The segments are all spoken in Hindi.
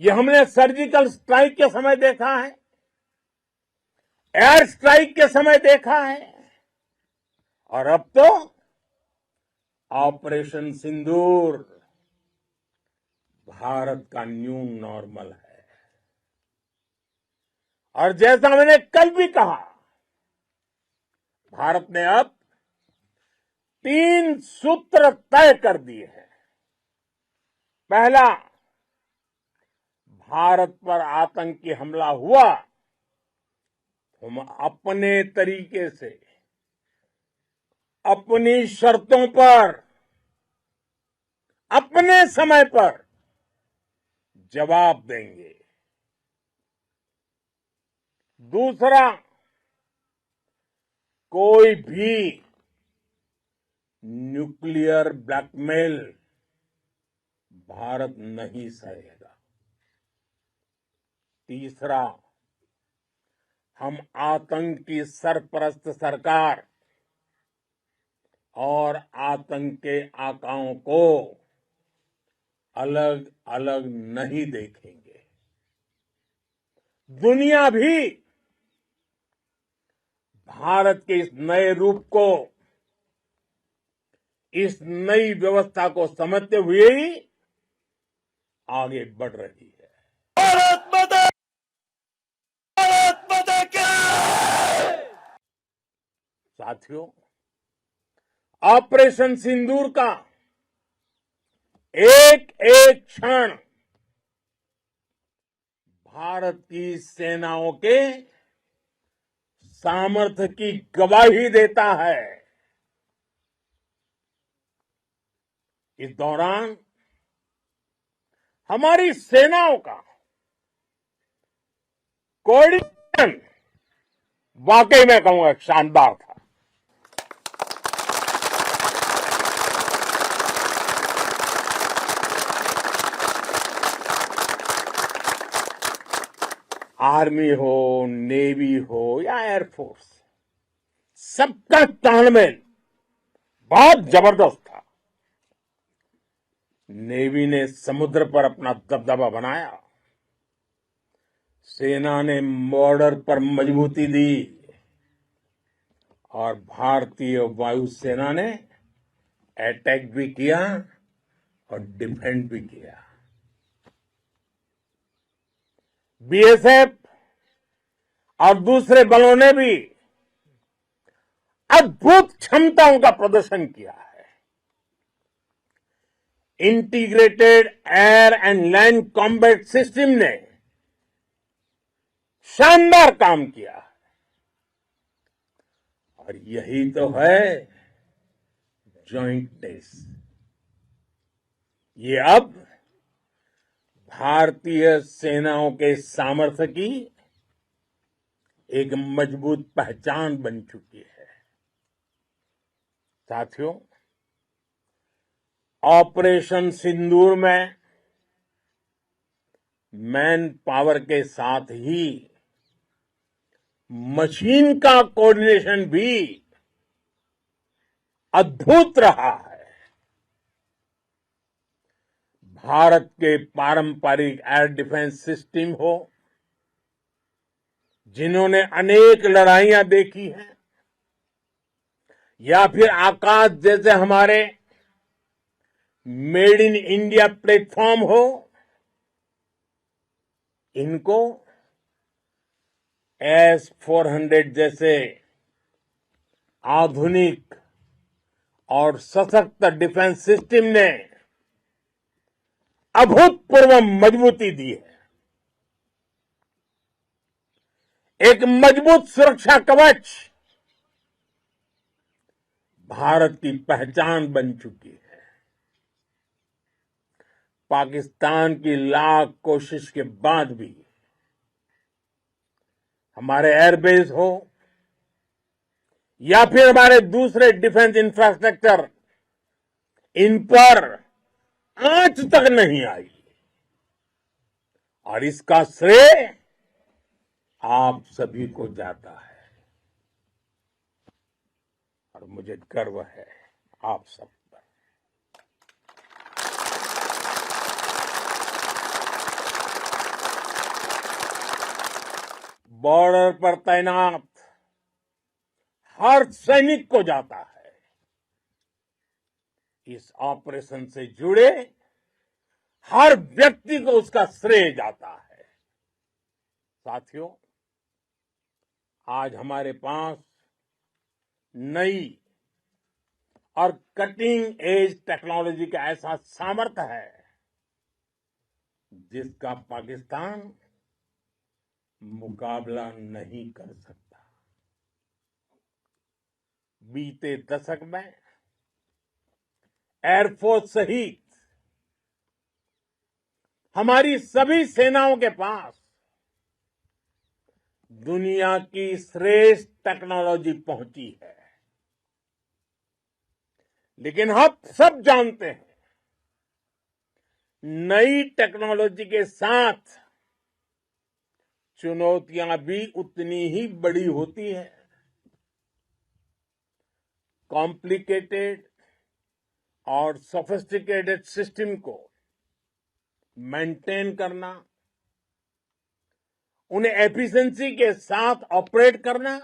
ये हमने सर्जिकल स्ट्राइक के समय देखा है, एयर स्ट्राइक के समय देखा है, और अब तो ऑपरेशन सिंदूर भारत का न्यू नॉर्मल है। और जैसा मैंने कल भी कहा, भारत ने अब 3 सूत्र तय कर दिए हैं। पहला, भारत पर आतंकी हमला हुआ, हम अपने तरीके से, अपनी शर्तों पर, अपने समय पर जवाब देंगे। दूसरा, कोई भी न्यूक्लियर ब्लैकमेल भारत नहीं सहेगा। तीसरा, हम आतंक की सरपरस्त सरकार और आतंक के आकाओं को अलग अलग नहीं देखेंगे। दुनिया भी भारत के इस नए रूप को, इस नई व्यवस्था को समझते हुए ही आगे बढ़ रही है। भारत माता की! साथियों, ऑपरेशन सिंदूर का एक एक क्षण भारत की सेनाओं के सामर्थ्य की गवाही देता है। इस दौरान हमारी सेनाओं का कोऑर्डिनेशन वाकई में कहूंगा शानदार था। आर्मी हो, नेवी हो या एयरफोर्स, सबका तालमेल बहुत जबरदस्त था। नेवी ने समुद्र पर अपना दबदबा बनाया, सेना ने बॉर्डर पर मजबूती दी और भारतीय वायुसेना ने अटैक भी किया और डिफेंड भी किया। बीएसएफ और दूसरे बलों ने भी अद्भुत क्षमताओं का प्रदर्शन किया है। Integrated air and land combat system ने शानदार काम किया है। और यही तो है जॉइंटनेस। ये अब भारतीय सेनाओं के सामर्थ्य की एक मजबूत पहचान बन चुकी है। साथियों, ऑपरेशन सिंदूर में मैन पावर के साथ ही मशीन का कोऑर्डिनेशन भी अद्भुत रहा है। भारत के पारंपरिक एयर डिफेंस सिस्टम हो, जिन्होंने अनेक लड़ाइयां देखी हैं, या फिर आकाश जैसे हमारे मेड इन इंडिया प्लेटफॉर्म हो, इनको S-400 जैसे आधुनिक और सशक्त डिफेंस सिस्टम ने अभूतपूर्व मजबूती दी है। एक मजबूत सुरक्षा कवच भारत की पहचान बन चुकी है। पाकिस्तान की लाख कोशिश के बाद भी हमारे एयरबेस हो या फिर हमारे दूसरे डिफेंस इंफ्रास्ट्रक्चर, इन पर आंच तक नहीं आई। और इसका श्रेय आप सभी को जाता है और मुझे गर्व है आप सब पर। बॉर्डर पर तैनात हर सैनिक को जाता है। इस ऑपरेशन से जुड़े हर व्यक्ति को उसका श्रेय जाता है। साथियों, आज हमारे पास नई और कटिंग एज टेक्नोलॉजी का ऐसा सामर्थ्य है जिसका पाकिस्तान मुकाबला नहीं कर सकता। बीते दशक में एयरफोर्स सहित हमारी सभी सेनाओं के पास दुनिया की श्रेष्ठ टेक्नोलॉजी पहुंची है। लेकिन हम सब जानते हैं, नई टेक्नोलॉजी के साथ चुनौतियां भी उतनी ही बड़ी होती हैं। कॉम्प्लिकेटेड और सोफिस्टिकेटेड सिस्टम को मेंटेन करना, उन्हें एफिशिएंसी के साथ ऑपरेट करना,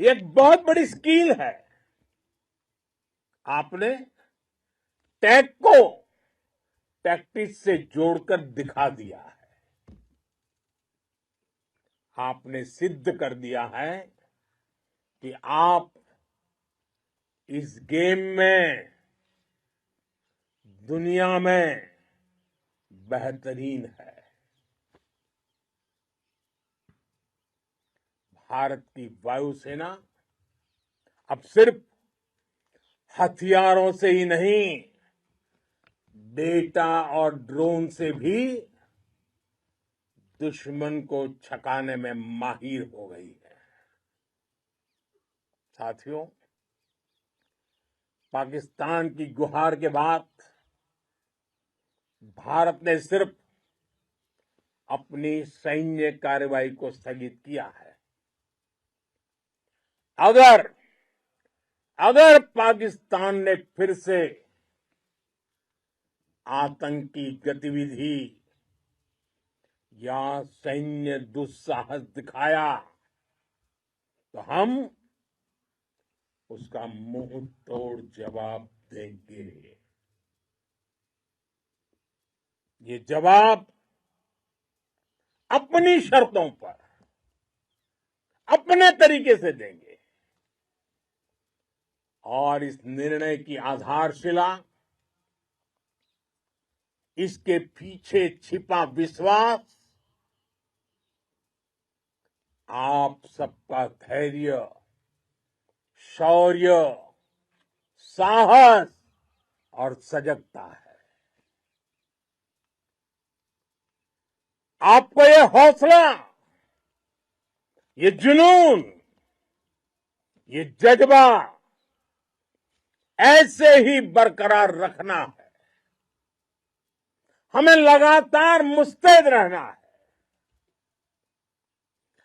ये एक बहुत बड़ी स्किल है। आपने टेक को टैक्टिक्स से जोड़कर दिखा दिया है। आपने सिद्ध कर दिया है कि आप इस गेम में दुनिया में बेहतरीन है। भारत की वायुसेना अब सिर्फ हथियारों से ही नहीं, डेटा और ड्रोन से भी दुश्मन को छकाने में माहिर हो गई है। साथियों, पाकिस्तान की गुहार के बाद भारत ने सिर्फ अपनी सैन्य कार्रवाई को स्थगित किया है। अगर पाकिस्तान ने फिर से आतंकी गतिविधि या सैन्य दुस्साहस दिखाया तो हम उसका मुंह तोड़ जवाब देंगे। ये जवाब अपनी शर्तों पर, अपने तरीके से देंगे। और इस निर्णय की आधारशिला, इसके पीछे छिपा विश्वास आप सबका धैर्य, शौर्य, साहस और सजगता है। आपको ये हौसला, ये जुनून, ये जज्बा ऐसे ही बरकरार रखना है। हमें लगातार मुस्तैद रहना है,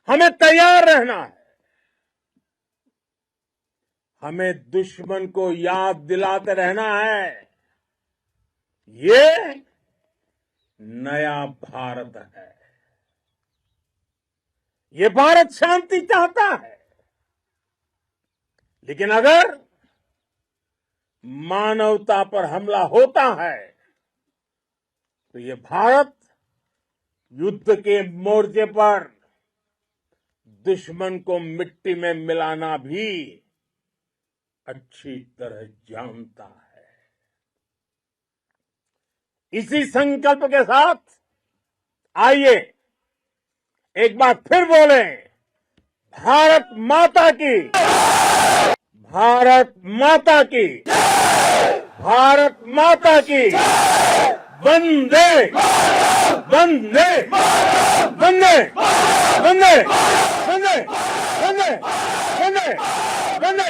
हमें तैयार रहना है। हमें दुश्मन को याद दिलाते रहना है, ये नया भारत है। ये भारत शांति चाहता है, लेकिन अगर मानवता पर हमला होता है तो ये भारत युद्ध के मोर्चे पर दुश्मन को मिट्टी में मिलाना भी अच्छी तरह जानता है। इसी संकल्प के साथ आइए एक बार फिर बोलें, भारत माता की, भारत माता की, भारत माता की, वंदे वंदे वंदे वंदे वंदे वंदे वंदे वंदे